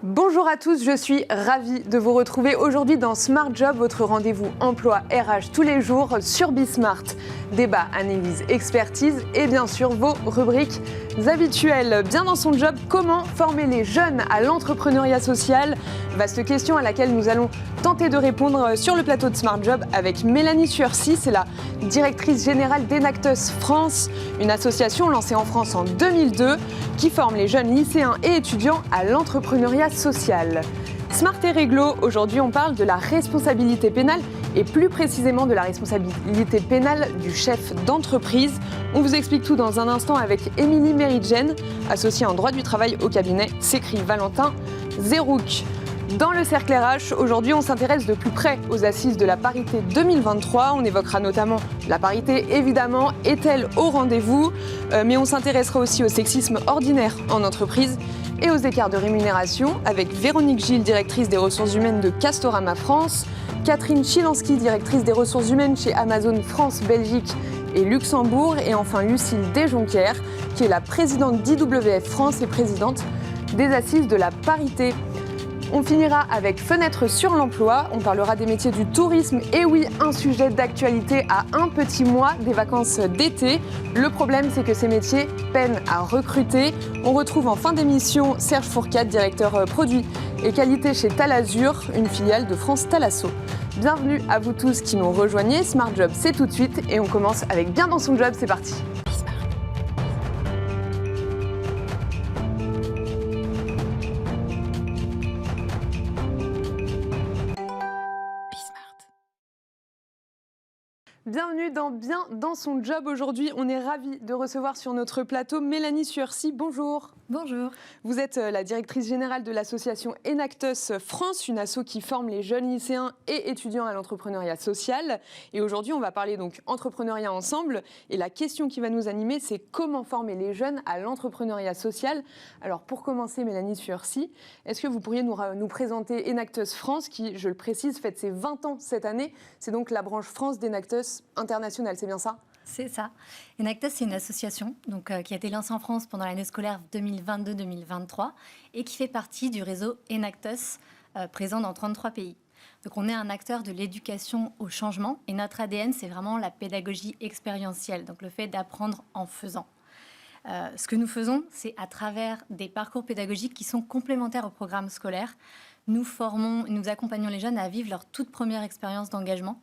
Bonjour à tous, je suis ravie de vous retrouver aujourd'hui dans Smart Job, votre rendez-vous emploi RH tous les jours sur Bismart. Débat, analyse, expertise et bien sûr vos rubriques habituelles. Bien dans son job, comment former les jeunes à l'entrepreneuriat social? Vaste question à laquelle nous allons tenter de répondre sur le plateau de Smart Job avec Mélanie Suercy, c'est la directrice générale d'Enactus France, une association lancée en France en 2002 qui forme les jeunes lycéens et étudiants à l'entrepreneuriat social. Smart et Réglo, aujourd'hui on parle de la responsabilité pénale et plus précisément de la responsabilité pénale du chef d'entreprise. On vous explique tout dans un instant avec Émilie Meridjen, associée en droit du travail au cabinet Sécri Valentin Zerouk. Dans le cercle RH, aujourd'hui on s'intéresse de plus près aux assises de la parité 2023. On évoquera notamment la parité, évidemment, est-elle au rendez-vous? Mais on s'intéressera aussi au sexisme ordinaire en entreprise et aux écarts de rémunération avec Véronique Gilles, directrice des ressources humaines de Castorama France, Catherine Chilansky, directrice des ressources humaines chez Amazon France, Belgique et Luxembourg, et enfin Lucille Desjonquières, qui est la présidente d'IWF France et présidente des assises de la parité. On finira avec Fenêtre sur l'emploi, on parlera des métiers du tourisme et oui, un sujet d'actualité à un petit mois des vacances d'été. Le problème, c'est que ces métiers peinent à recruter. On retrouve en fin d'émission Serge Fourcade, directeur produit et qualité chez Talazur, une filiale de France Thalasso. Bienvenue à vous tous qui nous rejoignez, Smart Job c'est tout de suite et on commence avec Bien dans son job, c'est parti. Bienvenue dans Bien dans son job. Aujourd'hui, on est ravis de recevoir sur notre plateau Mélanie Suercy. Bonjour. Bonjour. Vous êtes la directrice générale de l'association Enactus France, une asso qui forme les jeunes lycéens et étudiants à l'entrepreneuriat social. Et aujourd'hui, on va parler donc entrepreneuriat ensemble. Et la question qui va nous animer, c'est comment former les jeunes à l'entrepreneuriat social. Alors pour commencer, Mélanie Suercy, est-ce que vous pourriez nous présenter Enactus France, qui, je le précise, fête ses 20 ans cette année. C'est donc la branche France d'Enactus International, c'est bien ça ? C'est ça. Enactus, c'est une association qui a été lancée en France pendant l'année scolaire 2022-2023 et qui fait partie du réseau Enactus, présent dans 33 pays. Donc on est un acteur de l'éducation au changement et notre ADN, c'est vraiment la pédagogie expérientielle, donc le fait d'apprendre en faisant. Ce que nous faisons, c'est à travers des parcours pédagogiques qui sont complémentaires au programme scolaire. Nous accompagnons les jeunes à vivre leur toute première expérience d'engagement.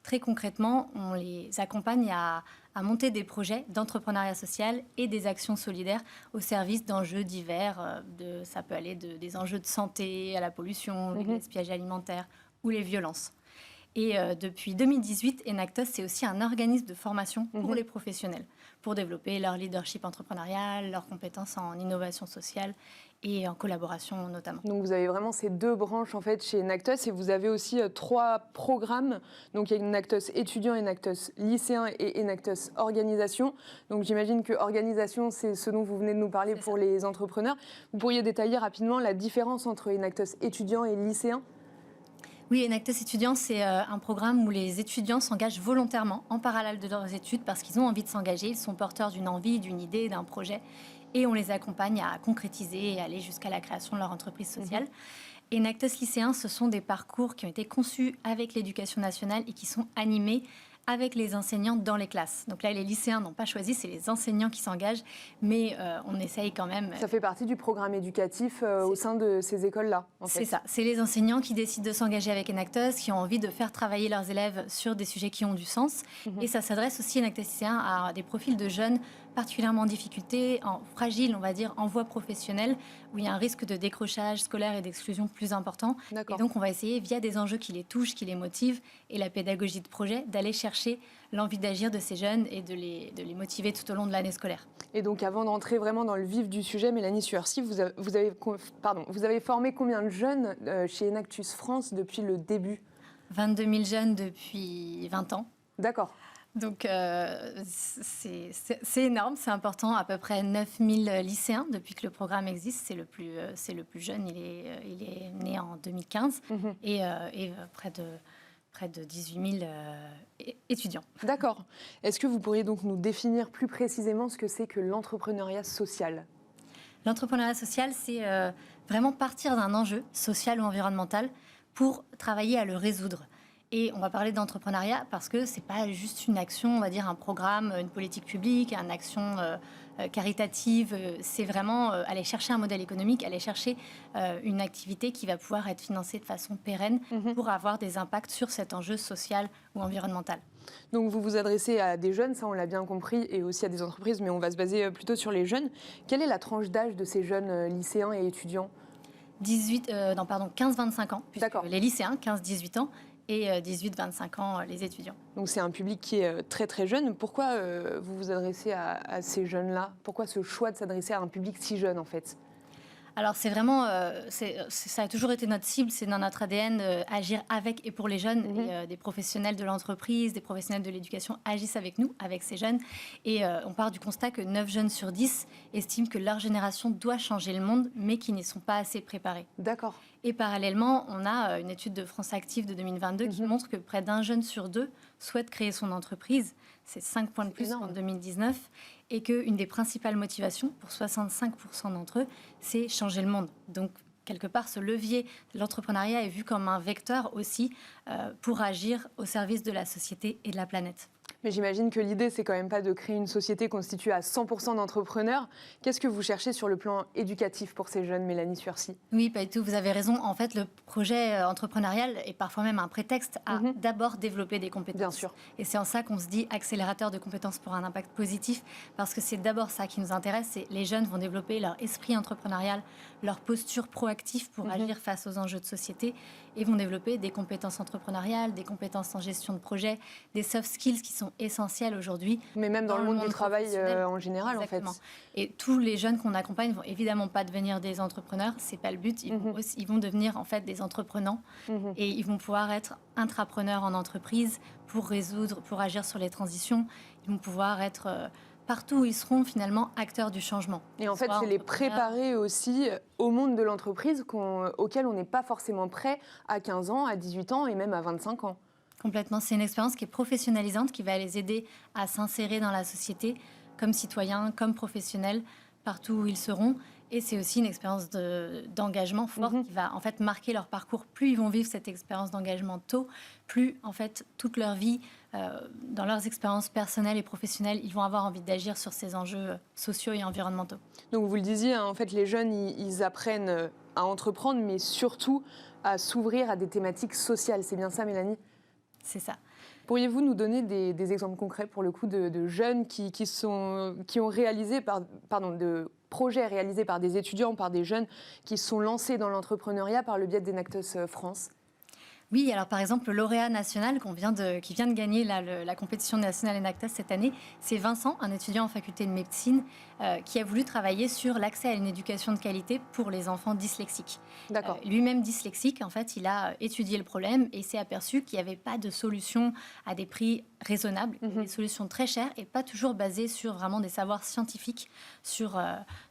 Très concrètement, on les accompagne à monter des projets d'entrepreneuriat social et des actions solidaires au service d'enjeux divers. Ça peut aller des enjeux de santé à la pollution, le gaspillage alimentaire ou les violences. Et depuis 2018, Enactus, c'est aussi un organisme de formation pour les professionnels, pour développer leur leadership entrepreneurial, leurs compétences en innovation sociale et en collaboration notamment. Donc vous avez vraiment ces deux branches en fait chez Enactus et vous avez aussi 3 programmes. Donc il y a Enactus étudiant, Enactus lycéen et Enactus organisation. Donc j'imagine que organisation, c'est ce dont vous venez de nous parler pour les entrepreneurs. Vous pourriez détailler rapidement la différence entre Enactus étudiant et lycéen ? Oui, Enactus étudiant, c'est un programme où les étudiants s'engagent volontairement en parallèle de leurs études parce qu'ils ont envie de s'engager, ils sont porteurs d'une envie, d'une idée, d'un projet et on les accompagne à concrétiser et aller jusqu'à la création de leur entreprise sociale. Enactus lycéen, ce sont des parcours qui ont été conçus avec l'éducation nationale et qui sont animés avec les enseignants dans les classes. Donc là, les lycéens n'ont pas choisi, c'est les enseignants qui s'engagent, mais on essaye quand même. Ça fait partie du programme éducatif au sein de ces écoles-là, en fait. C'est ça, c'est les enseignants qui décident de s'engager avec Enactus, qui ont envie de faire travailler leurs élèves sur des sujets qui ont du sens. Et ça s'adresse aussi, Enactus lycéen, à des profils de jeunes particulièrement en difficulté, fragiles, on va dire, en voie professionnelle, où il y a un risque de décrochage scolaire et d'exclusion plus important. Et donc, on va essayer, via des enjeux qui les touchent, qui les motivent, et la pédagogie de projet, d'aller chercher l'envie d'agir de ces jeunes et de les motiver tout au long de l'année scolaire. Et donc, avant d'entrer vraiment dans le vif du sujet, Mélanie Suercy, vous avez formé combien de jeunes chez Enactus France depuis le début ? 22 000 jeunes depuis 20 ans. D'accord. Donc, c'est énorme, c'est important. À peu près 9 000 lycéens depuis que le programme existe. C'est le plus jeune, il est né en 2015 et près de 18 000 étudiants. D'accord. Est-ce que vous pourriez donc nous définir plus précisément ce que c'est que l'entrepreneuriat social ? L'entrepreneuriat social, vraiment partir d'un enjeu social ou environnemental pour travailler à le résoudre. Et on va parler d'entrepreneuriat parce que ce n'est pas juste une action, on va dire un programme, une politique publique, une action caritative. C'est vraiment aller chercher un modèle économique, aller chercher une activité qui va pouvoir être financée de façon pérenne pour avoir des impacts sur cet enjeu social ou environnemental. Donc vous vous adressez à des jeunes, ça on l'a bien compris, et aussi à des entreprises, mais on va se baser plutôt sur les jeunes. Quelle est la tranche d'âge de ces jeunes lycéens et étudiants ? 15-25 ans, puisque D'accord. les lycéens, 15-18 ans, et 18-25 ans, les étudiants. Donc c'est un public qui est très très jeune. Pourquoi vous vous adressez à ces jeunes-là ? Pourquoi ce choix de s'adresser à un public si jeune en fait ? Alors c'est vraiment, ça a toujours été notre cible, c'est dans notre ADN agir avec et pour les jeunes. Et, des professionnels de l'entreprise, des professionnels de l'éducation agissent avec nous, avec ces jeunes. Et on part du constat que 9 jeunes sur 10 estiment que leur génération doit changer le monde, mais qui n'y sont pas assez préparés. D'accord. Et parallèlement, on a une étude de France Active de 2022 qui montre que près d'un jeune sur 2 souhaite créer son entreprise. C'est 5 points de plus qu'en 2019. Et qu'une des principales motivations pour 65% d'entre eux, c'est changer le monde. Donc, quelque part, ce levier de l'entrepreneuriat est vu comme un vecteur aussi pour agir au service de la société et de la planète. Mais j'imagine que l'idée, c'est quand même pas de créer une société constituée à 100% d'entrepreneurs. Qu'est-ce que vous cherchez sur le plan éducatif pour ces jeunes, Mélanie Suercy ? Oui, pas du tout, vous avez raison. En fait, le projet entrepreneurial est parfois même un prétexte à d'abord développer des compétences. Bien sûr. Et c'est en ça qu'on se dit accélérateur de compétences pour un impact positif, parce que c'est d'abord ça qui nous intéresse. C'est les jeunes vont développer leur esprit entrepreneurial, leur posture proactive pour agir face aux enjeux de société, et vont développer des compétences entrepreneuriales, des compétences en gestion de projet, des soft skills qui sont essentiels aujourd'hui. Mais même dans le monde du travail en général, exactement. en fait. Et tous les jeunes qu'on accompagne vont évidemment pas devenir des entrepreneurs, c'est pas le but. Ils vont devenir en fait des entreprenants et ils vont pouvoir être intrapreneurs en entreprise pour résoudre, pour agir sur les transitions. Ils vont pouvoir être partout où ils seront finalement acteurs du changement. Et en fait, c'est les préparer aussi au monde de l'entreprise auquel on n'est pas forcément prêt à 15 ans, à 18 ans et même à 25 ans. Complètement. C'est une expérience qui est professionnalisante, qui va les aider à s'insérer dans la société comme citoyens, comme professionnels, partout où ils seront. Et c'est aussi une expérience d'engagement fort qui va en fait marquer leur parcours. Plus ils vont vivre cette expérience d'engagement tôt, plus en fait toute leur vie, dans leurs expériences personnelles et professionnelles, ils vont avoir envie d'agir sur ces enjeux sociaux et environnementaux. Donc vous le disiez, hein, en fait les jeunes ils apprennent à entreprendre, mais surtout à s'ouvrir à des thématiques sociales. C'est bien ça, Mélanie ? C'est ça. Pourriez-vous nous donner des exemples concrets pour le coup de jeunes qui ont réalisé de projets réalisés par des étudiants, par des jeunes qui se sont lancés dans l'entrepreneuriat par le biais d'Enactus France ? Oui, alors par exemple, le lauréat national qui vient de gagner la compétition nationale Enactus cette année, c'est Vincent, un étudiant en faculté de médecine, qui a voulu travailler sur l'accès à une éducation de qualité pour les enfants dyslexiques. D'accord. Lui-même dyslexique, en fait, il a étudié le problème et s'est aperçu qu'il n'y avait pas de solution à des prix raisonnables, des solutions très chères et pas toujours basées sur vraiment des savoirs scientifiques sur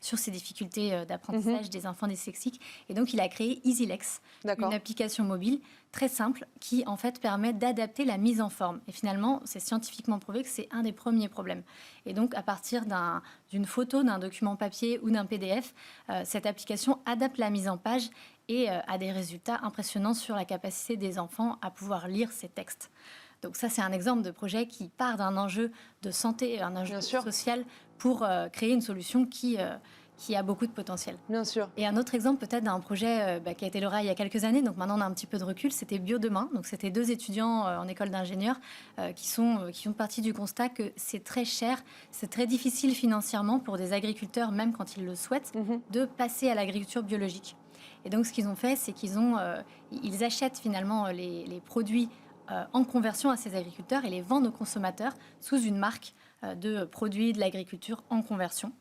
ces difficultés d'apprentissage des enfants dyslexiques. Et donc, il a créé EasyLex, une application mobile très simple qui, en fait, permet d'adapter la mise en forme. Et finalement, c'est scientifiquement prouvé que c'est un des premiers problèmes. Et donc, à partir d'une photo, d'un document papier ou d'un PDF, cette application adapte la mise en page et a des résultats impressionnants sur la capacité des enfants à pouvoir lire ces textes. Donc ça, c'est un exemple de projet qui part d'un enjeu de santé, un enjeu social pour créer une solution qui a beaucoup de potentiel. Bien sûr. Et un autre exemple peut-être d'un projet qui a été lauréat il y a quelques années, donc maintenant on a un petit peu de recul, c'était Biodemain. Donc c'était 2 étudiants en école d'ingénieurs qui font partie du constat que c'est très cher, c'est très difficile financièrement pour des agriculteurs, même quand ils le souhaitent, de passer à l'agriculture biologique. Et donc ce qu'ils ont fait, c'est ils achètent finalement les produits en conversion à ces agriculteurs et les vendent aux consommateurs sous une marque de produits de l'agriculture en conversion,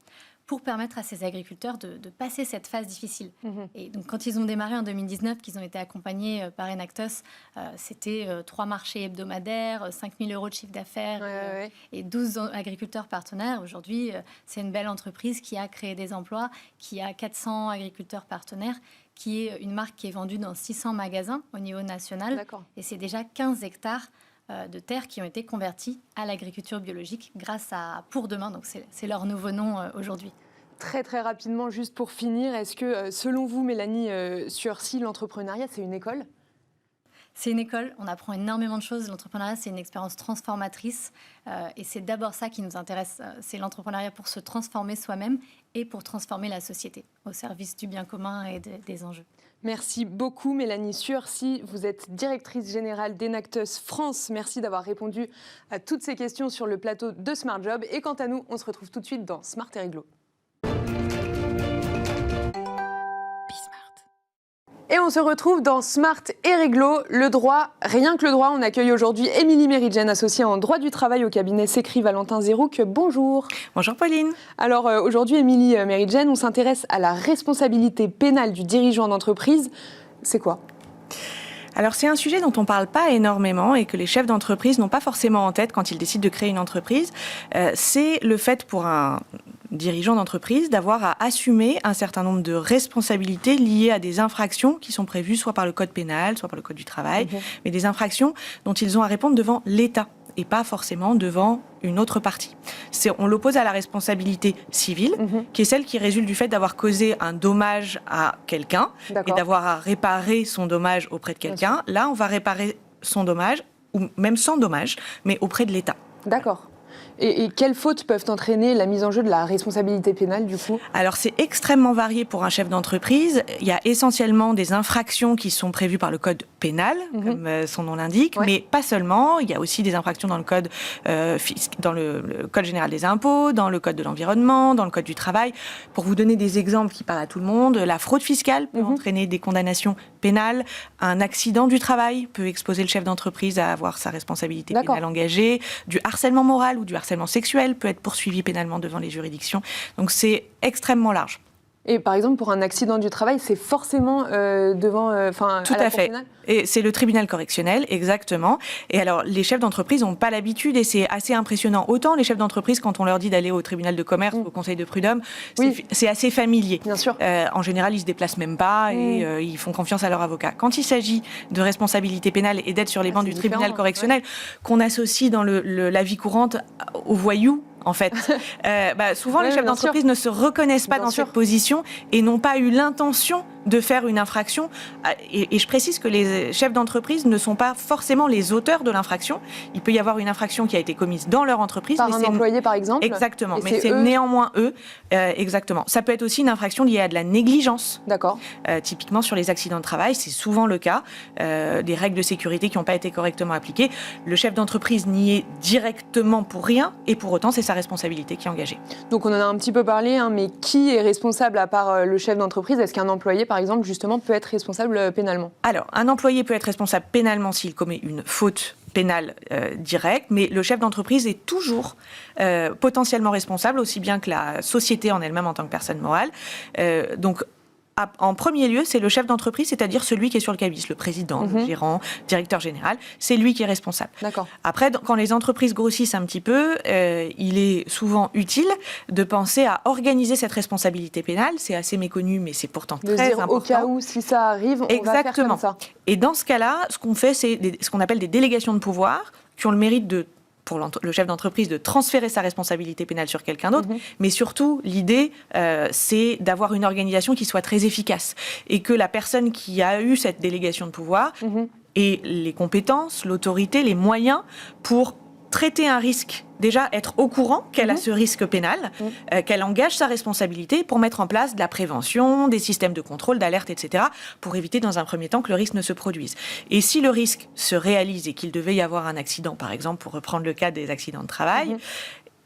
pour permettre à ces agriculteurs de passer cette phase difficile. Et donc, quand ils ont démarré en 2019, qu'ils ont été accompagnés par Enactus, c'était 3 marchés hebdomadaires, 5 000 € de chiffre d'affaires et 12 agriculteurs partenaires. Aujourd'hui, c'est une belle entreprise qui a créé des emplois, qui a 400 agriculteurs partenaires, qui est une marque qui est vendue dans 600 magasins au niveau national. D'accord. Et c'est déjà 15 hectares de terres qui ont été convertis à l'agriculture biologique grâce à Pour Demain. Donc c'est leur nouveau nom aujourd'hui. Très très rapidement, juste pour finir, est-ce que selon vous, Mélanie Suercy, l'entrepreneuriat, c'est une école ? C'est une école, on apprend énormément de choses. L'entrepreneuriat, c'est une expérience transformatrice et c'est d'abord ça qui nous intéresse. C'est l'entrepreneuriat pour se transformer soi-même et pour transformer la société au service du bien commun et des enjeux. Merci beaucoup Mélanie Suercy, vous êtes directrice générale d'Enactus France. Merci d'avoir répondu à toutes ces questions sur le plateau de Smart Job. Et quant à nous, on se retrouve tout de suite dans Smart et Réglo. Et on se retrouve dans Smart et Réglo, le droit, rien que le droit. On accueille aujourd'hui Émilie Méridjen, associée en droit du travail au cabinet Sécri Valentin Zérouc. Bonjour. Bonjour Pauline. Alors aujourd'hui, Émilie Méridjen, on s'intéresse à la responsabilité pénale du dirigeant d'entreprise. C'est quoi ? Alors c'est un sujet dont on ne parle pas énormément et que les chefs d'entreprise n'ont pas forcément en tête quand ils décident de créer une entreprise. C'est le fait pour un dirigeant d'entreprise d'avoir à assumer un certain nombre de responsabilités liées à des infractions qui sont prévues soit par le code pénal, soit par le code du travail, mais des infractions dont ils ont à répondre devant l'État et pas forcément devant une autre partie. On l'oppose à la responsabilité civile, qui est celle qui résulte du fait d'avoir causé un dommage à quelqu'un et d'avoir à réparer son dommage auprès de quelqu'un. Là, on va réparer son dommage, ou même sans dommage, mais auprès de l'État. D'accord. Et quelles fautes peuvent entraîner la mise en jeu de la responsabilité pénale, du coup ? Alors, c'est extrêmement varié pour un chef d'entreprise. Il y a essentiellement des infractions qui sont prévues par le code pénal, comme son nom l'indique, mais pas seulement. Il y a aussi des infractions dans le code, dans le code général des impôts, dans le code de l'environnement, dans le code du travail. Pour vous donner des exemples qui parlent à tout le monde, la fraude fiscale peut entraîner des condamnations pénales. Un accident du travail peut exposer le chef d'entreprise à avoir sa responsabilité pénale engagée. Du harcèlement moral ou du harcèlement sexuel peut être poursuivi pénalement devant les juridictions. Donc c'est extrêmement large. Et par exemple, pour un accident du travail, c'est forcément devant, tout à fait. Et c'est le tribunal correctionnel, exactement. Et alors, les chefs d'entreprise n'ont pas l'habitude, et c'est assez impressionnant. Autant les chefs d'entreprise, quand on leur dit d'aller au tribunal de commerce, au conseil de prud'homme, c'est assez familier. Bien sûr. En général, ils se déplacent même pas et ils font confiance à leur avocat. Quand il s'agit de responsabilité pénale et d'être sur les bancs du tribunal correctionnel, qu'on associe dans la vie courante aux voyous, en fait. Souvent, les chefs d'entreprise ne se reconnaissent pas dans cette position et n'ont pas eu l'intention de faire une infraction. Et je précise que les chefs d'entreprise ne sont pas forcément les auteurs de l'infraction. Il peut y avoir une infraction qui a été commise dans leur entreprise. Par un employé, par exemple. Exactement. Mais c'est néanmoins eux. Exactement. Ça peut être aussi une infraction liée à de la négligence. D'accord. Typiquement sur les accidents de travail, c'est souvent le cas. Des règles de sécurité qui n'ont pas été correctement appliquées. Le chef d'entreprise n'y est directement pour rien et pour autant, c'est sa responsabilité qui est engagée. Donc on en a un petit peu parlé, mais qui est responsable à part le chef d'entreprise ? Est-ce qu'un employé, par exemple, justement, peut être responsable pénalement ? Alors, un employé peut être responsable pénalement s'il commet une faute pénale directe, mais le chef d'entreprise est toujours potentiellement responsable, aussi bien que la société en elle-même en tant que personne morale. Donc, en premier lieu, c'est le chef d'entreprise, c'est-à-dire celui qui est sur le cabis, le président, le gérant, directeur général, c'est lui qui est responsable. D'accord. Après, quand les entreprises grossissent un petit peu, il est souvent utile de penser à organiser cette responsabilité pénale. C'est assez méconnu, mais c'est pourtant très important. Au cas où, si ça arrive, on va faire comme ça. Et dans ce cas-là, ce qu'on fait, c'est ce qu'on appelle des délégations de pouvoir qui ont le mérite pour le chef d'entreprise de transférer sa responsabilité pénale sur quelqu'un d'autre, mais surtout, l'idée, c'est d'avoir une organisation qui soit très efficace et que la personne qui a eu cette délégation de pouvoir ait les compétences, l'autorité, les moyens pour traiter un risque, déjà être au courant qu'elle a ce risque pénal, qu'elle engage sa responsabilité pour mettre en place de la prévention, des systèmes de contrôle, d'alerte, etc., pour éviter dans un premier temps que le risque ne se produise. Et si le risque se réalise et qu'il devait y avoir un accident, par exemple, pour reprendre le cas des accidents de travail,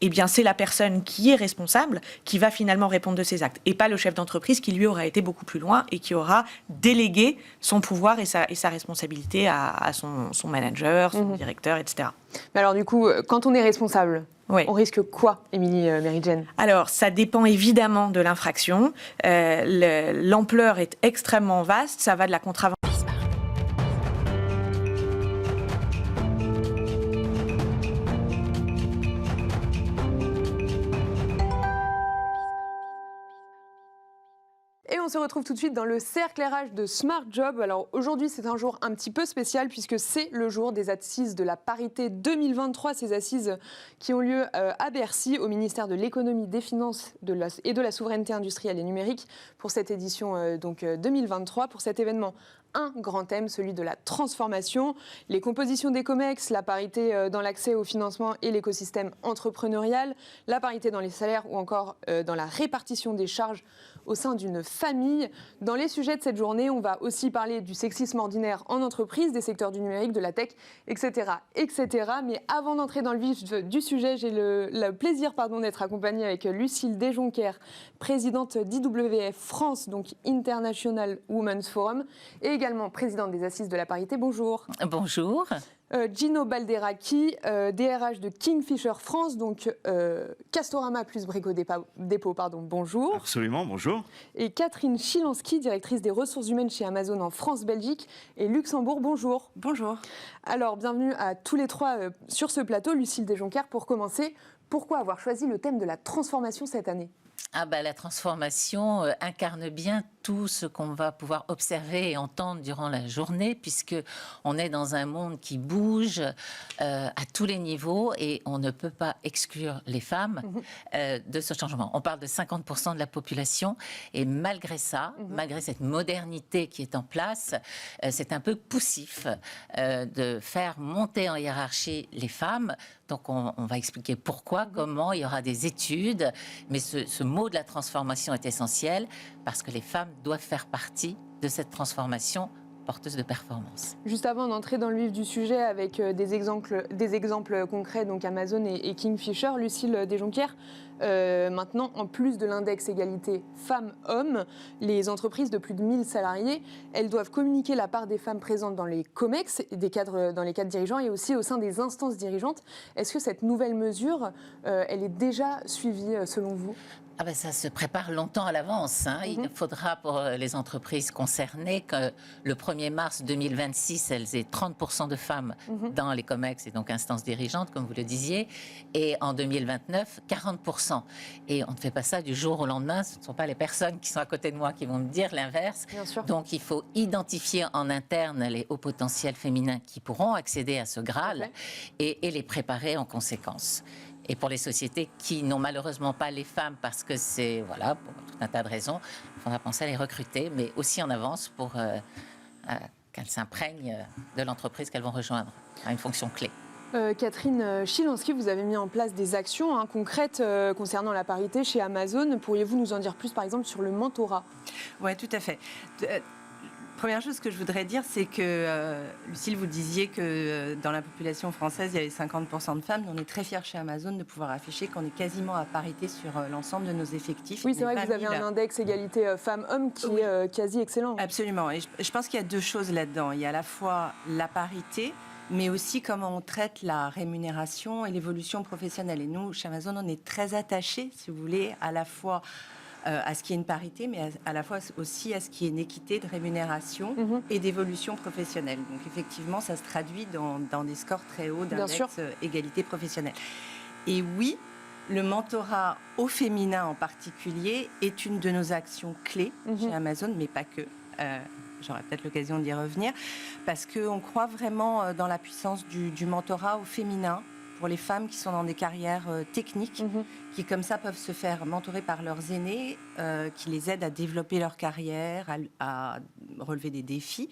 eh bien, c'est la personne qui est responsable qui va finalement répondre de ses actes, et pas le chef d'entreprise qui, lui, aura été beaucoup plus loin et qui aura délégué son pouvoir et sa responsabilité à son manager, son directeur, etc. Mais alors, du coup, quand on est responsable, on risque quoi, Émilie Méridjen ? Alors, ça dépend évidemment de l'infraction. L'ampleur est extrêmement vaste. Ça va de la contravention. Et on se retrouve tout de suite dans le cercle RH de Smart Job. Alors aujourd'hui, c'est un jour un petit peu spécial puisque c'est le jour des assises de la parité 2023. Ces assises qui ont lieu à Bercy, au ministère de l'économie, des finances et de la souveraineté industrielle et numérique pour cette édition 2023. Pour cet événement, un grand thème, celui de la transformation, les compositions des COMEX, la parité dans l'accès au financement et l'écosystème entrepreneurial, la parité dans les salaires ou encore dans la répartition des charges au sein d'une famille. Dans les sujets de cette journée, on va aussi parler du sexisme ordinaire en entreprise, des secteurs du numérique, de la tech, etc. etc. Mais avant d'entrer dans le vif du sujet, j'ai le plaisir d'être accompagnée avec Lucille Desjonquers, présidente d'IWF France, donc International Women's Forum, et également présidente des Assises de la parité. Bonjour. Bonjour. Gino Balderacchi, DRH de Kingfisher France, donc Castorama plus Brico Dépôt, bonjour. Absolument, bonjour. Et Catherine Chilansky, directrice des ressources humaines chez Amazon en France, Belgique et Luxembourg. Bonjour. Bonjour. Alors, bienvenue à tous les trois sur ce plateau. Lucille Desjonquers, pour commencer, pourquoi avoir choisi le thème de la transformation cette année ? La transformation incarne bien tout ce qu'on va pouvoir observer et entendre durant la journée, puisque on est dans un monde qui bouge à tous les niveaux et on ne peut pas exclure les femmes de ce changement. On parle de 50% de la population et malgré ça, malgré cette modernité qui est en place, c'est un peu poussif de faire monter en hiérarchie les femmes. Donc on va expliquer pourquoi, comment, il y aura des études, mais ce mot de la transformation est essentiel parce que les femmes doivent faire partie de cette transformation porteuse de performance. Juste avant d'entrer dans le vif du sujet avec des exemples concrets, donc Amazon et Kingfisher, Lucille Desjonquers, maintenant, en plus de l'index égalité femmes-hommes, les entreprises de plus de 1000 salariés, elles doivent communiquer la part des femmes présentes dans les COMEX, dans les cadres dirigeants et aussi au sein des instances dirigeantes. Est-ce que cette nouvelle mesure, elle est déjà suivie selon vous ? Ça se prépare longtemps à l'avance. Il faudra pour les entreprises concernées que le 1er mars 2026, elles aient 30% de femmes dans les COMEX et donc instances dirigeantes, comme vous le disiez, et en 2029, 40%. Et on ne fait pas ça du jour au lendemain. Ce ne sont pas les personnes qui sont à côté de moi qui vont me dire l'inverse. Donc il faut identifier en interne les hauts potentiels féminins qui pourront accéder à ce Graal et les préparer en conséquence. Et pour les sociétés qui n'ont malheureusement pas les femmes, parce que c'est, pour tout un tas de raisons, il faudra penser à les recruter, mais aussi en avance pour qu'elles s'imprègnent de l'entreprise qu'elles vont rejoindre à une fonction clé. Catherine Chilansky, vous avez mis en place des actions concrètes concernant la parité chez Amazon. Pourriez-vous nous en dire plus, par exemple, sur le mentorat ? Oui, tout à fait. Première chose que je voudrais dire, c'est que, Lucille, vous disiez que dans la population française, il y avait 50% de femmes. On est très fiers chez Amazon de pouvoir afficher qu'on est quasiment à parité sur l'ensemble de nos effectifs. Oui, c'est vrai que vous avez un index égalité femmes-hommes qui est quasi excellent. Absolument. Et je pense qu'il y a deux choses là-dedans. Il y a à la fois la parité, mais aussi comment on traite la rémunération et l'évolution professionnelle. Et nous, chez Amazon, on est très attachés, si vous voulez, à la fois à ce qui est une parité, mais à la fois aussi à ce qui est une équité de rémunération et d'évolution professionnelle. Donc effectivement, ça se traduit dans des scores très hauts d'index égalité professionnelle. Et oui, le mentorat au féminin en particulier est une de nos actions clés chez Amazon, mais pas que. J'aurai peut-être l'occasion d'y revenir, parce qu'on croit vraiment dans la puissance du mentorat au féminin, pour les femmes qui sont dans des carrières techniques, qui comme ça peuvent se faire mentorer par leurs aînés, qui les aident à développer leur carrière, à relever des défis,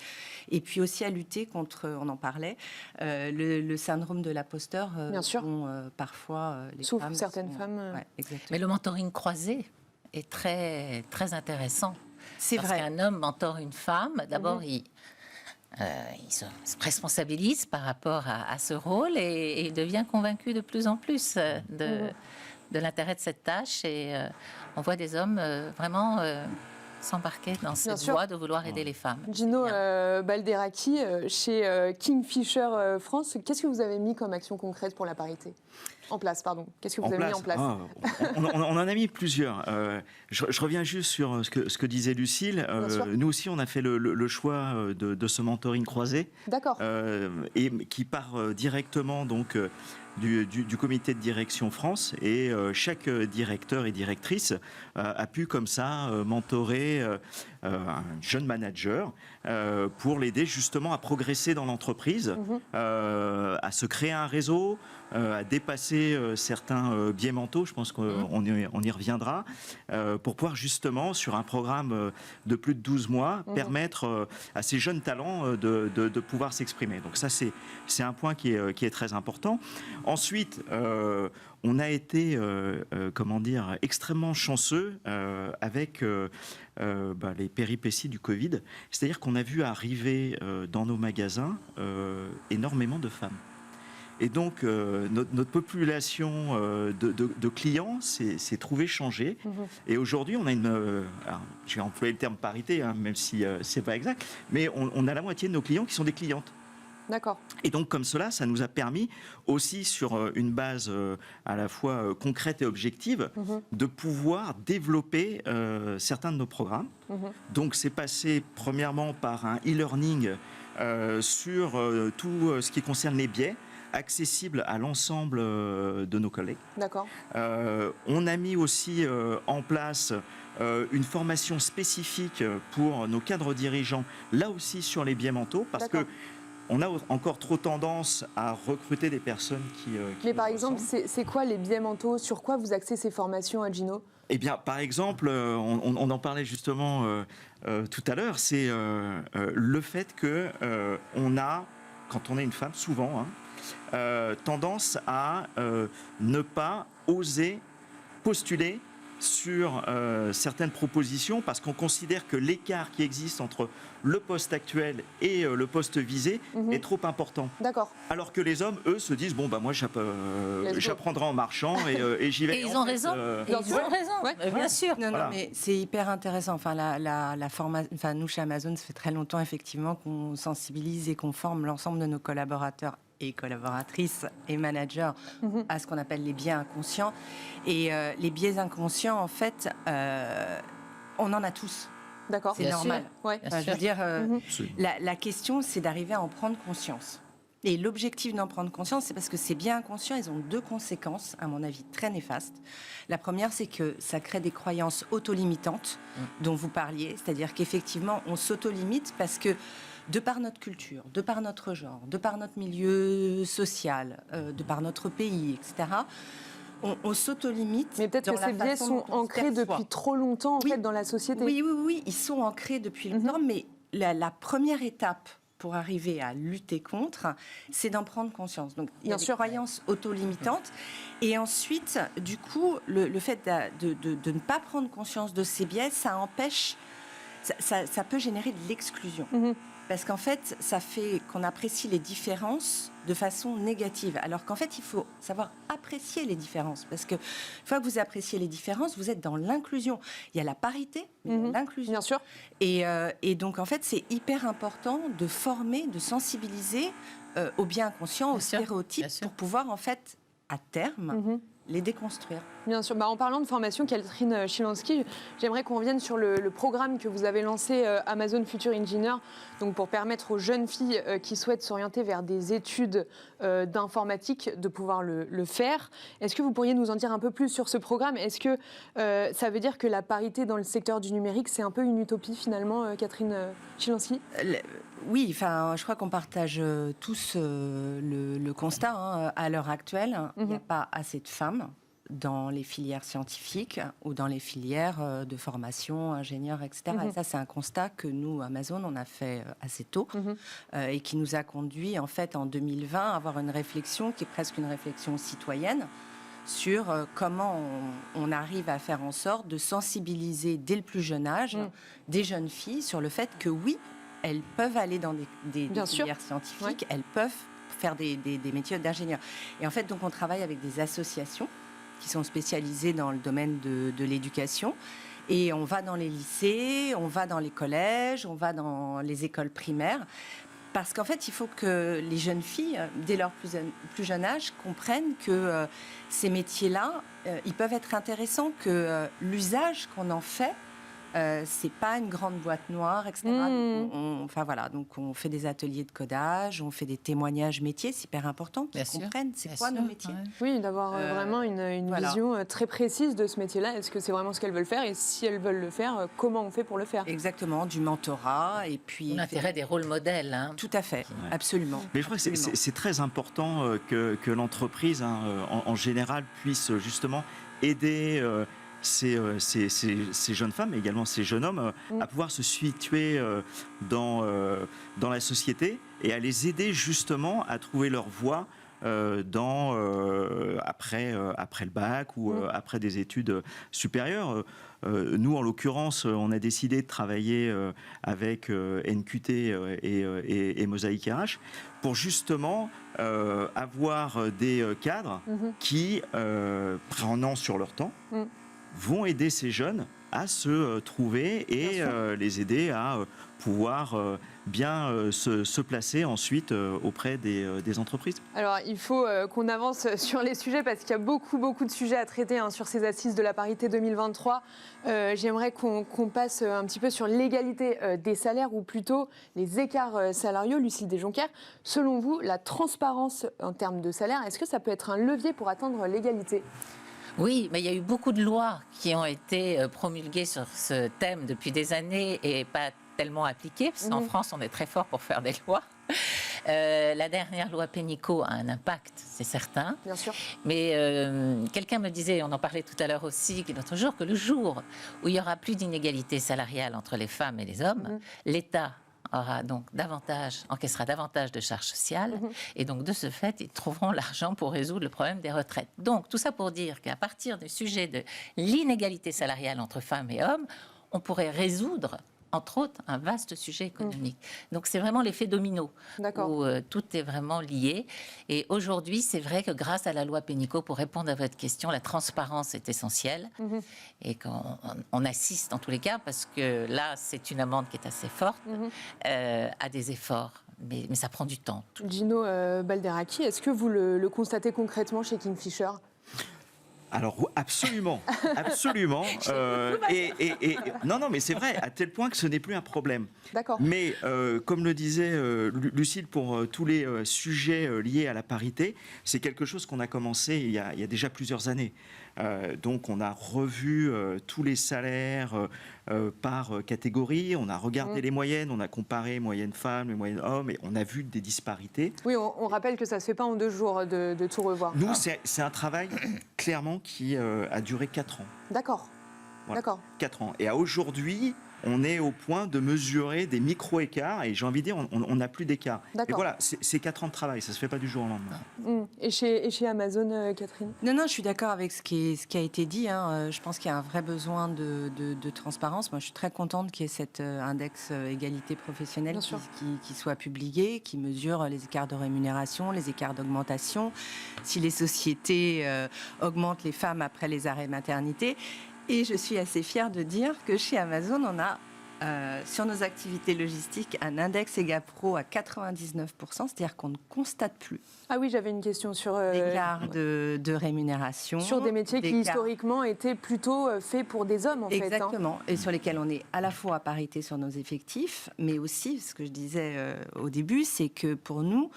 et puis aussi à lutter contre, on en parlait, le syndrome de l'imposteur dont parfois les souffrent femmes certaines femmes. Ouais, exactement. Mais le mentoring croisé est très, très intéressant. C'est vrai. Parce qu'un homme mentore une femme, d'abord il se responsabilise par rapport à ce rôle et il devient convaincu de plus en plus de l'intérêt de cette tâche. Et on voit des hommes vraiment s'embarquer dans cette voie de vouloir aider les femmes. Gino Balderacchi, chez Kingfisher France, qu'est-ce que vous avez mis comme action concrète pour la parité ? en place, pardon? Qu'est-ce que vous avez mis en place? On en a mis plusieurs. Je reviens juste sur ce que disait Lucille. Nous aussi, on a fait le choix de ce mentoring croisé. D'accord. Et qui part directement donc du comité de direction France, et chaque directeur et directrice a pu comme ça mentorer un jeune manager pour l'aider justement à progresser dans l'entreprise, à se créer un réseau, à dépasser certains biais mentaux, je pense qu'on y reviendra, pour pouvoir justement, sur un programme de plus de 12 mois, permettre à ces jeunes talents de pouvoir s'exprimer. Donc ça, c'est un point qui est très important. Ensuite, on a été, extrêmement chanceux avec les péripéties du Covid. C'est-à-dire qu'on a vu arriver dans nos magasins énormément de femmes. Et donc, notre population de clients s'est trouvée changée. Et aujourd'hui, on a je vais employer le terme parité, hein, même si c'est pas exact, mais on a la moitié de nos clients qui sont des clientes. D'accord. Et donc, comme cela, ça nous a permis aussi, sur une base à la fois concrète et objective, de pouvoir développer certains de nos programmes. Donc, c'est passé premièrement par un e-learning sur tout ce qui concerne les biais, accessible à l'ensemble de nos collègues. D'accord. On a mis aussi en place une formation spécifique pour nos cadres dirigeants, là aussi sur les biais mentaux, parce que on a encore trop tendance à recruter des personnes qui Mais par exemple, c'est quoi les biais mentaux? Sur quoi vous axez ces formations à Gino? Eh bien, par exemple, on en parlait justement tout à l'heure, c'est le fait que on a, quand on est une femme, souvent, tendance à ne pas oser postuler sur certaines propositions, parce qu'on considère que l'écart qui existe entre le poste actuel et le poste visé est trop important. D'accord. Alors que les hommes, eux, se disent bon moi j'apprendrai en marchant et j'y vais. Et ils ont raison. Ils ont raison. Ouais. Bien sûr. Non, mais c'est hyper intéressant. Enfin, la formation. Enfin, nous chez Amazon, ça fait très longtemps effectivement qu'on sensibilise et qu'on forme l'ensemble de nos collaborateurs et collaboratrices et managers à ce qu'on appelle les biais inconscients. Et les biais inconscients, en fait, on en a tous. D'accord. C'est normal. Ouais. Je veux dire, la question, c'est d'arriver à en prendre conscience. Et l'objectif d'en prendre conscience, c'est parce que ces biais inconscients, ils ont deux conséquences, à mon avis, très néfastes. La première, c'est que ça crée des croyances auto-limitantes dont vous parliez. C'est-à-dire qu'effectivement, on s'auto-limite parce que de par notre culture, de par notre genre, de par notre milieu social, de par notre pays, etc., on s'auto-limite. Mais peut-être que ces biais sont ancrés depuis trop longtemps en fait, dans la société. Oui, ils sont ancrés depuis longtemps, mais la première étape pour arriver à lutter contre, c'est d'en prendre conscience. Donc, il y a des croyances auto-limitantes. Et ensuite, du coup, le fait de ne pas prendre conscience de ces biais, ça empêche, ça peut générer de l'exclusion. Parce qu'en fait, ça fait qu'on apprécie les différences de façon négative. Alors qu'en fait, il faut savoir apprécier les différences. Parce que une fois que vous appréciez les différences, vous êtes dans l'inclusion. Il y a la parité, mais il y a l'inclusion. Bien sûr. Et donc, en fait, c'est hyper important de former, de sensibiliser aux biens inconscients, aux stéréotypes, pour pouvoir, en fait, à terme, les déconstruire. Bien sûr. En parlant de formation, Catherine Chilansky, j'aimerais qu'on revienne sur le programme que vous avez lancé Amazon Future Engineer, donc pour permettre aux jeunes filles qui souhaitent s'orienter vers des études d'informatique de pouvoir le faire. Est-ce que vous pourriez nous en dire un peu plus sur ce programme? Est-ce que ça veut dire que la parité dans le secteur du numérique, c'est un peu une utopie finalement, Catherine Chilansky? Oui, enfin, je crois qu'on partage tous le constat. À l'heure actuelle, il n'y a pas assez de femmes dans les filières scientifiques ou dans les filières de formation, ingénieurs, etc. Et ça, c'est un constat que nous, Amazon, on a fait assez tôt et qui nous a conduit, en fait, en 2020, à avoir une réflexion qui est presque une réflexion citoyenne sur comment on arrive à faire en sorte de sensibiliser dès le plus jeune âge des jeunes filles sur le fait que oui, elles peuvent aller dans des filières scientifiques, elles peuvent faire des métiers d'ingénieur. Et en fait, donc, on travaille avec des associations qui sont spécialisées dans le domaine de l'éducation. Et on va dans les lycées, on va dans les collèges, on va dans les écoles primaires Parce qu'en fait, il faut que les jeunes filles, dès leur plus jeune âge, comprennent que ces métiers-là, ils peuvent être intéressants, que l'usage qu'on en fait, c'est pas une grande boîte noire, etc. Enfin voilà, donc on fait des ateliers de codage, on fait des témoignages métiers, c'est hyper important qu'ils comprennent c'est quoi nos métiers. Ouais. Oui, d'avoir vraiment une voilà. vision très précise de ce métier-là. Est-ce que c'est vraiment ce qu'elles veulent faire? Et si elles veulent le faire, comment on fait pour le faire? Exactement, du mentorat et puis... L'intérêt des rôles modèles. Hein. Tout à fait, absolument. Mais je crois que c'est très important que l'entreprise, en général, puisse justement aider ces jeunes femmes, mais également ces jeunes hommes, à pouvoir se situer dans la société et à les aider justement à trouver leur voie après le bac ou après des études supérieures. Nous, en l'occurrence, on a décidé de travailler avec NQT et Mosaïque RH pour justement avoir des cadres qui, prenant sur leur temps, vont aider ces jeunes à se trouver et les aider à pouvoir bien se placer ensuite auprès des entreprises. Alors, il faut qu'on avance sur les sujets parce qu'il y a beaucoup de sujets à traiter sur ces assises de la parité 2023. J'aimerais qu'on passe un petit peu sur l'égalité des salaires ou plutôt les écarts salariaux. Lucille Desjonquières, selon vous, la transparence en termes de salaire, est-ce que ça peut être un levier pour atteindre l'égalité ? Oui, mais il y a eu beaucoup de lois qui ont été promulguées sur ce thème depuis des années et pas tellement appliquées, parce qu'en France, on est très fort pour faire des lois. La dernière loi Pénicaud a un impact, c'est certain. Bien sûr. Mais quelqu'un me disait, on en parlait tout à l'heure aussi, l'autre jour, que le jour où il n'y aura plus d'inégalité salariale entre les femmes et les hommes, l'État encaissera davantage de charges sociales et donc de ce fait, ils trouveront l'argent pour résoudre le problème des retraites. Donc tout ça pour dire qu'à partir du sujet de l'inégalité salariale entre femmes et hommes, on pourrait résoudre entre autres, un vaste sujet économique. Donc, c'est vraiment l'effet domino, où tout est vraiment lié. Et aujourd'hui, c'est vrai que grâce à la loi Pénicaud, pour répondre à votre question, la transparence est essentielle. Et qu'on assiste, en tous les cas, parce que là, c'est une amende qui est assez forte, à des efforts. Mais ça prend du temps. Gino Balderaki, est-ce que vous le constatez concrètement chez Kingfisher ? Alors absolument, absolument. Non, mais c'est vrai, à tel point que ce n'est plus un problème. D'accord. Mais comme le disait Lucille, pour tous les sujets liés à la parité, c'est quelque chose qu'on a commencé il y a déjà plusieurs années. Donc on a revu tous les salaires par catégorie, on a regardé les moyennes, on a comparé moyenne femmes et moyenne hommes, et on a vu des disparités. Oui, on rappelle que ça ne se fait pas en 2 jours de tout revoir. Nous, c'est un travail clairement qui a duré 4 ans. D'accord. Voilà, D'accord. 4 ans. Et à aujourd'hui, on est au point de mesurer des micro-écarts, et j'ai envie de dire, on n'a plus d'écart. Et voilà, c'est 4 ans de travail, ça ne se fait pas du jour au lendemain. Et chez Amazon, Catherine ? Non, je suis d'accord avec ce qui a été dit. Je pense qu'il y a un vrai besoin de transparence. Moi, je suis très contente qu'il y ait cet index égalité professionnelle qui soit publié, qui mesure les écarts de rémunération, les écarts d'augmentation, si les sociétés augmentent les femmes après les arrêts maternité. Et je suis assez fière de dire que chez Amazon, on a sur nos activités logistiques un index EGAPRO à 99%, c'est-à-dire qu'on ne constate plus. Ah oui, j'avais une question sur l'écart de rémunération. Sur des métiers qui historiquement étaient plutôt faits pour des hommes, en fait. Exactement, et sur lesquels on est à la fois à parité sur nos effectifs, mais aussi, ce que je disais au début, c'est que pour nous,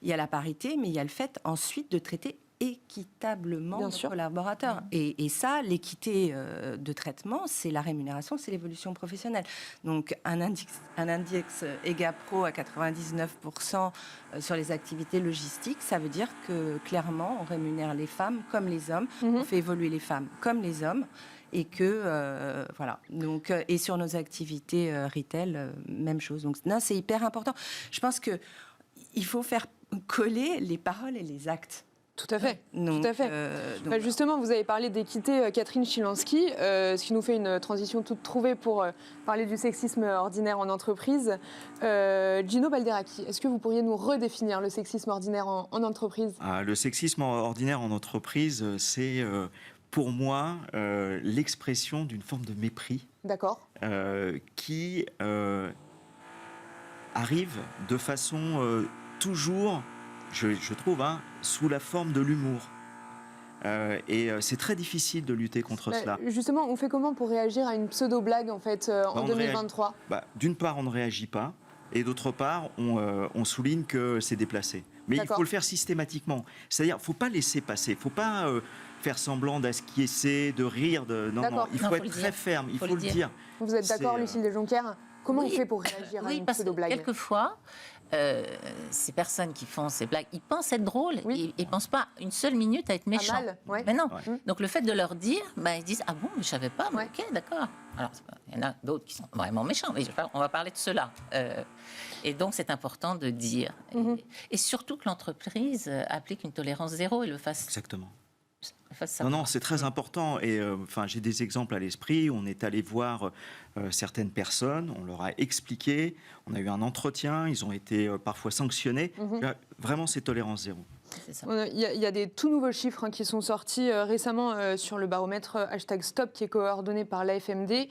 il y a la parité, mais il y a le fait ensuite de traiter équitablement nos collaborateurs. Et ça, l'équité de traitement, c'est la rémunération, c'est l'évolution professionnelle. Donc, un index EGAPRO à 99% sur les activités logistiques, ça veut dire que, clairement, on rémunère les femmes comme les hommes, on fait évoluer les femmes comme les hommes, et que, voilà. Donc, et sur nos activités retail, même chose. Donc, non, c'est hyper important. Je pense qu'il faut faire coller les paroles et les actes. Tout à fait. Donc, tout à fait. Justement, vous avez parlé d'équité, Catherine Chilansky, ce qui nous fait une transition toute trouvée pour parler du sexisme ordinaire en entreprise. Gino Balderaki, est-ce que vous pourriez nous redéfinir le sexisme ordinaire en entreprise ? Le sexisme ordinaire en entreprise, c'est pour moi l'expression d'une forme de mépris. D'accord. Qui arrive de façon toujours, je trouve, hein, sous la forme de l'humour. Et c'est très difficile de lutter contre cela. Justement, on fait comment pour réagir à une pseudo-blague en fait en 2023 D'une part, on ne réagit pas, et d'autre part, on souligne que c'est déplacé. Mais il faut le faire systématiquement. C'est-à-dire, il ne faut pas laisser passer, il ne faut pas faire semblant d'acquiescer, de rire. Non, il faut être très ferme, il faut le dire. Vous êtes d'accord, Lucille Desjonquers? Comment on fait pour réagir à une pseudo-blague? Oui, parce que quelquefois, ces personnes qui font ces blagues, ils pensent être drôles. Ils ne pensent pas une seule minute à être méchants. Mais non. Ouais. Donc le fait de leur dire, ils disent « Ah bon, mais je ne savais pas. Ok, d'accord. » Alors, il y en a d'autres qui sont vraiment méchants, mais on va parler de cela. Et donc, c'est important de dire. Et surtout que l'entreprise applique une tolérance zéro et le fasse. Exactement. Non, c'est très important. Et j'ai des exemples à l'esprit. On est allé voir certaines personnes, on leur a expliqué, on a eu un entretien, ils ont été parfois sanctionnés. Vraiment, c'est tolérance zéro. Il y a des tout nouveaux chiffres qui sont sortis récemment sur le baromètre #Stop qui est coordonné par l'AFMD.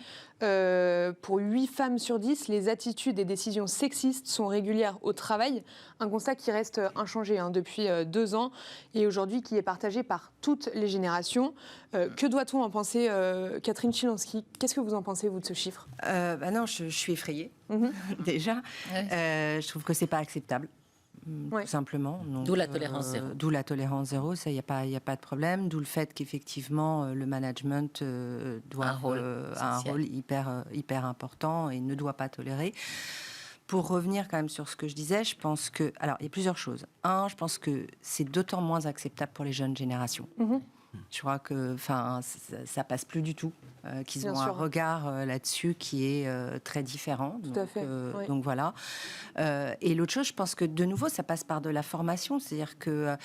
Pour 8 femmes sur 10, les attitudes et décisions sexistes sont régulières au travail. Un constat qui reste inchangé depuis 2 ans et aujourd'hui qui est partagé par toutes les générations. Que doit-on en penser, Catherine Schilansky? Qu'est-ce que vous en pensez, vous, de ce chiffre? Non, je suis effrayée, déjà. Je trouve que ce n'est pas acceptable. Tout simplement. D'où la tolérance zéro. D'où la tolérance zéro, ça, il n'y a pas de problème. D'où le fait qu'effectivement, le management doit un rôle hyper important et ne doit pas tolérer. Pour revenir quand même sur ce que je disais, je pense que... Alors, il y a plusieurs choses. Je pense que c'est d'autant moins acceptable pour les jeunes générations. Je crois que ça passe plus du tout, qu'ils ont un regard là-dessus qui est très différent. Tout à fait. Donc voilà. Et l'autre chose, je pense que de nouveau, ça passe par de la formation. C'est-à-dire que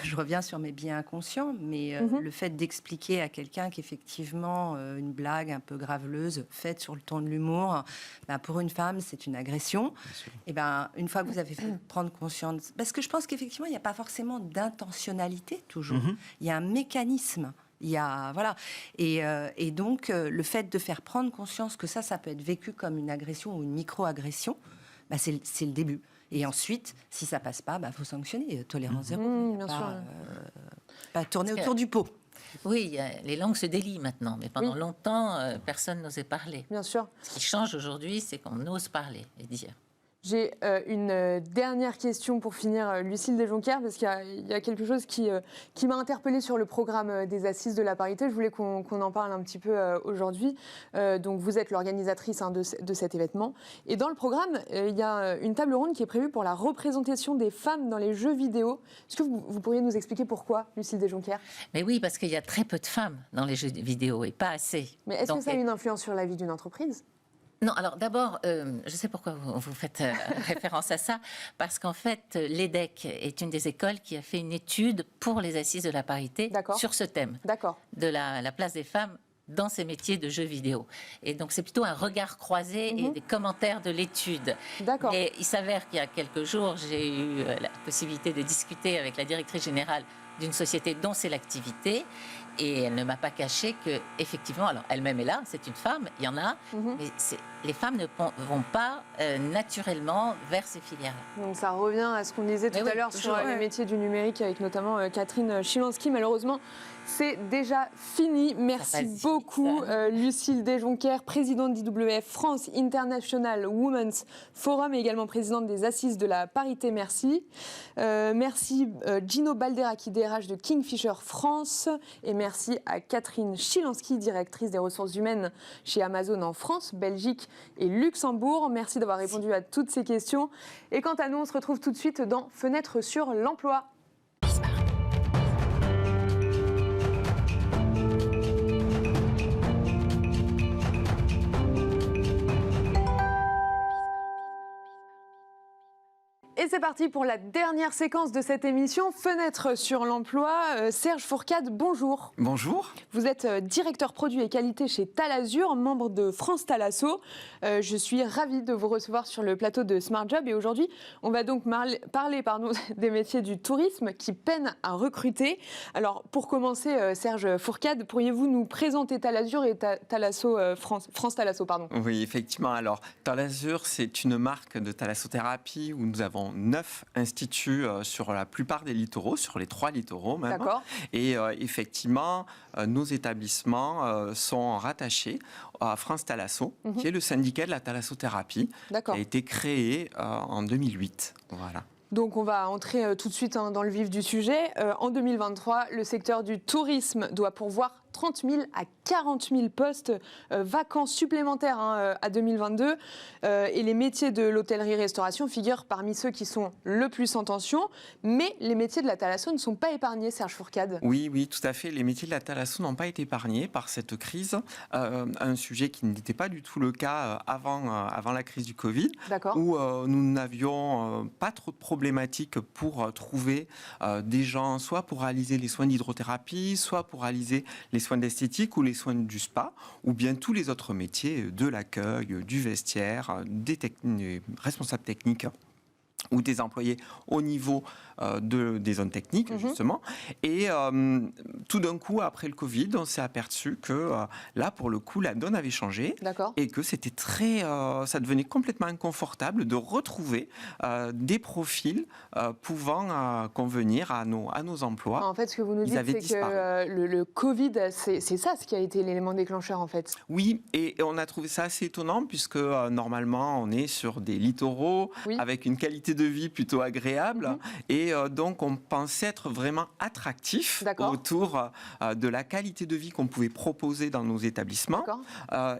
je reviens sur mes biais inconscients, mais le fait d'expliquer à quelqu'un qu'effectivement une blague un peu graveleuse faite sur le ton de l'humour, pour une femme, c'est une agression. Et une fois que vous avez fait prendre conscience, parce que je pense qu'effectivement, il n'y a pas forcément d'intentionnalité toujours. Il y a un mécanisme. Il y a, voilà. Et donc, le fait de faire prendre conscience que ça peut être vécu comme une agression ou une micro-agression, c'est le début. Et ensuite, si ça passe pas, faut sanctionner. Tolérance zéro. Bien sûr. Pas tourner autour du pot. Oui, les langues se délient maintenant, mais pendant longtemps, personne n'osait parler. Bien sûr. Ce qui change aujourd'hui, c'est qu'on ose parler et dire. J'ai une dernière question pour finir, Lucille Desjonquers, parce qu'il y a quelque chose qui m'a interpellée sur le programme des Assises de la parité. Je voulais qu'on en parle un petit peu aujourd'hui. Donc, vous êtes l'organisatrice de cet événement. Et dans le programme, il y a une table ronde qui est prévue pour la représentation des femmes dans les jeux vidéo. Est-ce que vous pourriez nous expliquer pourquoi, Lucille Desjonquers? Mais oui, parce qu'il y a très peu de femmes dans les jeux vidéo et pas assez. Mais est-ce que ça a une influence sur la vie d'une entreprise? Non, alors d'abord, je sais pourquoi vous faites référence à ça, parce qu'en fait, l'EDEC est une des écoles qui a fait une étude pour les Assises de la parité sur ce thème de la place des femmes dans ces métiers de jeux vidéo. Et donc, c'est plutôt un regard croisé et des commentaires de l'étude. Et il s'avère qu'il y a quelques jours, j'ai eu la possibilité de discuter avec la directrice générale d'une société dont c'est l'activité. Et elle ne m'a pas caché que, effectivement, alors elle-même est là, c'est une femme, il y en a, mais les femmes ne vont pas naturellement vers ces filières-là. Donc ça revient à ce qu'on disait tout à l'heure sur les métiers du numérique, avec notamment Catherine Schilansky. Malheureusement, c'est déjà fini. Merci beaucoup, Lucille Desjonquers, présidente d'IWF France International Women's Forum et également présidente des Assises de la parité. Merci. Merci Gino Balderacchi, DRH de Kingfisher France. Et merci à Catherine Schilansky, directrice des ressources humaines chez Amazon en France, Belgique et Luxembourg. Merci d'avoir répondu à toutes ces questions. Et quant à nous, on se retrouve tout de suite dans Fenêtre sur l'emploi. Et Et c'est parti pour la dernière séquence de cette émission, Fenêtre sur l'emploi. Serge Fourcade, bonjour. Bonjour. Vous êtes directeur produit et qualité chez Talazur, membre de France Thalasso. Je suis ravie de vous recevoir sur le plateau de Smart Job. Et aujourd'hui, on va donc parler des métiers du tourisme qui peinent à recruter. Alors, pour commencer, Serge Fourcade, pourriez-vous nous présenter Talazur et Thalasso France Thalasso, pardon. Oui, effectivement. Alors, Talazur, c'est une marque de thalassothérapie où nous avons 9 instituts sur la plupart des littoraux, sur les 3 littoraux même. D'accord. Et effectivement, nos établissements sont rattachés à France Thalasso, qui est le syndicat de la thalassothérapie, qui a été créé en 2008. Voilà. Donc on va entrer tout de suite dans le vif du sujet. En 2023, le secteur du tourisme doit pourvoir 30 000 à 40 000 postes vacants supplémentaires à 2022. Et les métiers de l'hôtellerie-restauration figurent parmi ceux qui sont le plus en tension. Mais les métiers de la thalasso ne sont pas épargnés, Serge Fourcade. Oui, tout à fait. Les métiers de la thalasso n'ont pas été épargnés par cette crise. Un sujet qui n'était pas du tout le cas avant la crise du Covid, où nous n'avions pas trop de problématiques pour trouver des gens, soit pour réaliser les soins d'hydrothérapie, soit pour réaliser les soins d'esthétique ou les soins du spa, ou bien tous les autres métiers de l'accueil, du vestiaire, des responsables techniques ou des employés au niveau des zones techniques, justement. Et tout d'un coup, après le Covid, on s'est aperçu que là, pour le coup, la donne avait changé et que c'était ça devenait complètement inconfortable de retrouver des profils pouvant convenir à nos emplois. En fait, ce que vous nous dites, c'est que le Covid, c'est ça ce qui a été l'élément déclencheur, en fait. Oui, et on a trouvé ça assez étonnant puisque normalement, on est sur des littoraux avec une qualité de vie plutôt agréable et donc on pensait être vraiment attractif autour de la qualité de vie qu'on pouvait proposer dans nos établissements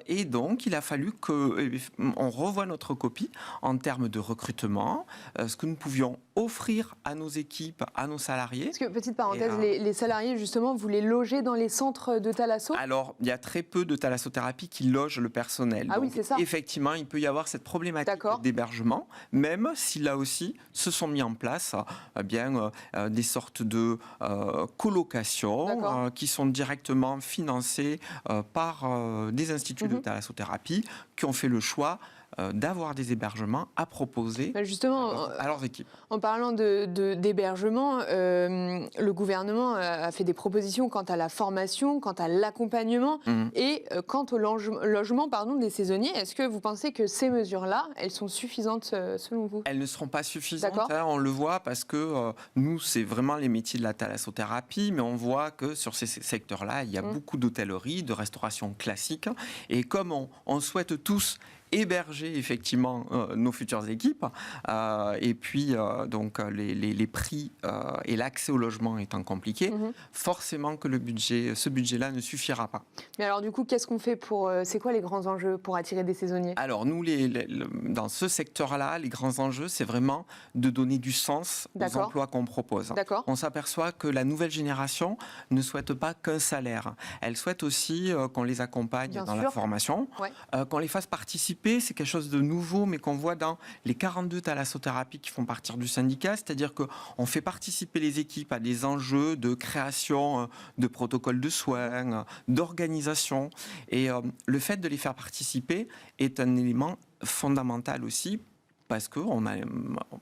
et donc il a fallu qu'on revoie notre copie en termes de recrutement, ce que nous pouvions offrir à nos équipes, à nos salariés. Parce que, petite parenthèse, les salariés, justement, vous les logez dans les centres de thalasso ? Alors, il y a très peu de thalassothérapie qui logent le personnel. Ah donc, oui, c'est ça. Effectivement, il peut y avoir cette problématique d'hébergement, même si là aussi se sont mis en place des sortes de colocations qui sont directement financées par des instituts de thalassothérapie qui ont fait le choix d'avoir des hébergements à proposer à leurs équipes. En parlant d'hébergement, le gouvernement a fait des propositions quant à la formation, quant à l'accompagnement et quant au logement des saisonniers. Est-ce que vous pensez que ces mesures-là, elles sont suffisantes selon vous ? Elles ne seront pas suffisantes, on le voit parce que nous, c'est vraiment les métiers de la thalassothérapie, mais on voit que sur ces secteurs-là, il y a beaucoup d'hôtellerie, de restauration classique et comme on souhaite tous héberger effectivement nos futures équipes et puis donc les prix et l'accès au logement étant compliqués, forcément que ce budget-là ne suffira pas. Mais alors du coup, qu'est-ce qu'on fait c'est quoi les grands enjeux pour attirer des saisonniers ? Alors nous, dans ce secteur-là, les grands enjeux, c'est vraiment de donner du sens aux emplois qu'on propose. On s'aperçoit que la nouvelle génération ne souhaite pas qu'un salaire. Elle souhaite aussi qu'on les accompagne dans la formation, qu'on les fasse participer. C'est quelque chose de nouveau, mais qu'on voit dans les 42 thalassothérapies qui font partie du syndicat, c'est-à-dire qu'on fait participer les équipes à des enjeux de création de protocoles de soins, d'organisation. Et le fait de les faire participer est un élément fondamental aussi, parce que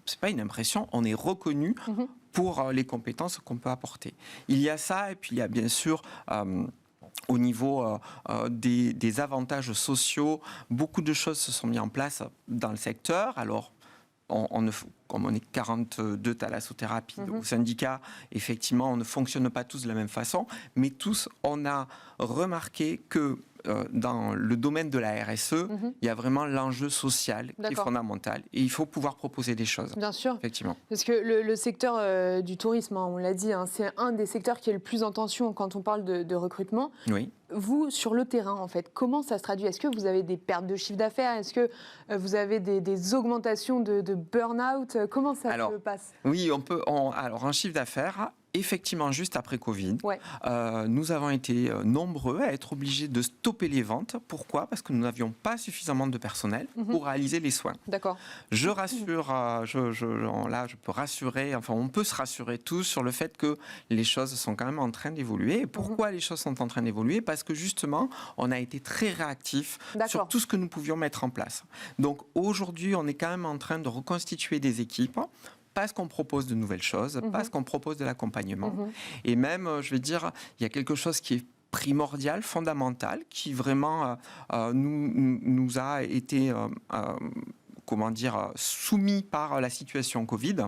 c'est pas une impression, on est reconnu pour les compétences qu'on peut apporter. Il y a ça, et puis il y a bien sûr au niveau des avantages sociaux, beaucoup de choses se sont mises en place dans le secteur. Alors, comme on est 42 thalassothérapies au syndicat, effectivement, on ne fonctionne pas tous de la même façon, mais tous, on a remarqué que dans le domaine de la RSE, il y a vraiment l'enjeu social qui est fondamental. Et il faut pouvoir proposer des choses. Bien sûr. Effectivement. Parce que le secteur du tourisme, on l'a dit, c'est un des secteurs qui est le plus en tension quand on parle de recrutement. Oui. Vous, sur le terrain, en fait, comment ça se traduit ? Est-ce que vous avez des pertes de chiffre d'affaires ? Est-ce que vous avez des augmentations de burn-out ? Comment ça se passe ? Oui, on peut. Alors, en chiffre d'affaires, effectivement, juste après Covid, nous avons été nombreux à être obligés de stopper les ventes. Pourquoi ? Parce que nous n'avions pas suffisamment de personnel pour réaliser les soins. D'accord. Je rassure, là, je peux rassurer, enfin, on peut se rassurer tous sur le fait que les choses sont quand même en train d'évoluer. Et pourquoi les choses sont en train d'évoluer ? Parce que justement, on a été très réactifs sur tout ce que nous pouvions mettre en place. Donc aujourd'hui, on est quand même en train de reconstituer des équipes parce qu'on propose de nouvelles choses, parce qu'on propose de l'accompagnement. Et même, je vais dire, il y a quelque chose qui est primordial, fondamental, qui vraiment nous a été soumis par la situation Covid.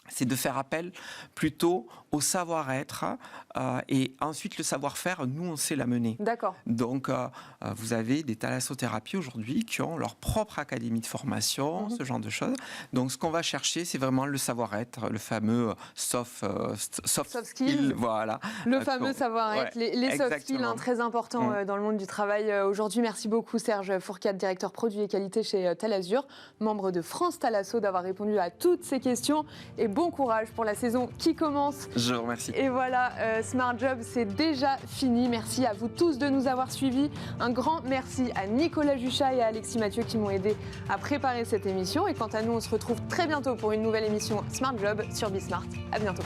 C'est de faire appel plutôt au savoir-être et ensuite le savoir-faire, nous, on sait l'amener. D'accord. Donc, vous avez des thalassothérapies aujourd'hui qui ont leur propre académie de formation, ce genre de choses. Donc, ce qu'on va chercher, c'est vraiment le savoir-être, le fameux soft skills. Voilà. Le fameux savoir-être, les soft skills, très importants dans le monde du travail aujourd'hui. Merci beaucoup, Serge Fourcade, directeur produit et qualité chez Talazur, membre de France Thalasso, d'avoir répondu à toutes ces questions. Et bon courage pour la saison qui commence. Je vous remercie. Et voilà, Smart Job, c'est déjà fini. Merci à vous tous de nous avoir suivis. Un grand merci à Nicolas Juchat et à Alexis Mathieu qui m'ont aidé à préparer cette émission. Et quant à nous, on se retrouve très bientôt pour une nouvelle émission Smart Job sur Bismart. À bientôt.